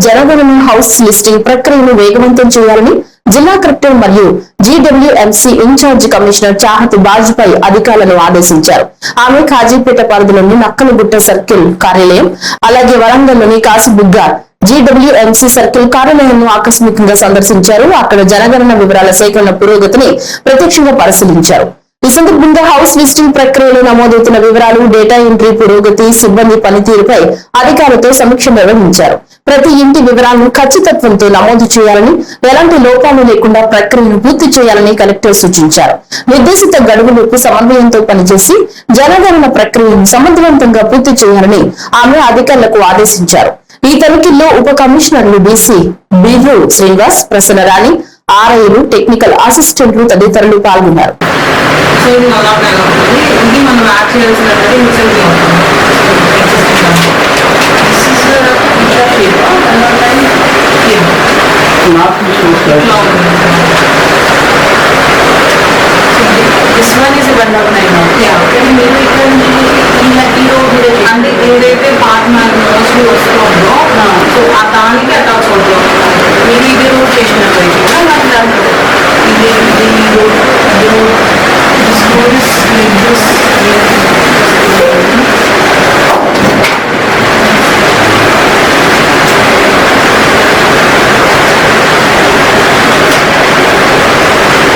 జనగణన house listing ప్రక్రియను వేగవంతం చేయాలని జిల్లా కలెక్టర్ మరియు GWMC incharge commissioner Chahat Bajpai అధికారులను ఆదేశించారు. ఆమె కాజీపేట పరిధిలోని నక్కలగుట్ట సర్కిల్ కార్యాలయం, అలాగే వరంగల్లోని కాసిబుగ్గ జీడబ్ల్యూఎంసీ సర్కిల్ కార్యాలయాన్ని ఆకస్మికంగా సందర్శించారు. అక్కడ జనగణన వివరాల సేకరణ పురోగతిని ప్రత్యక్షంగా పరిశీలించారు. ఈ సందర్భంగా హౌస్ లిస్టింగ్ ప్రక్రియలో నమోదవుతున్న వివరాలు, డేటా ఎంట్రీ పురోగతి, సిబ్బంది పనితీరుపై అధికారులతో సమీక్ష నిర్వహించారు. ప్రతి ఇంటి వివరాలను ఖచ్చితత్వంతో నమోదు చేయాలని, ఎలాంటి లోపాలు లేకుండా ప్రక్రియను పూర్తి చేయాలని కలెక్టర్ సూచించారు. నిర్దేశిత గడువులోపు సమన్వయంతో పనిచేసి జనగణన ప్రక్రియను సమర్థవంతంగా పూర్తి చేయాలని ఆమె అధికారులకు ఆదేశించారు. ఈ తనిఖీల్లో ఉప కమిషనర్లు బీసీ బీరు శ్రీనివాస్, ప్రసన్నరాణి, ఆర్ఐలు, టెక్నికల్ అసిస్టెంట్లు తదితరులు పాల్గొన్నారు. మనం యాడ్ చేయాల్సిన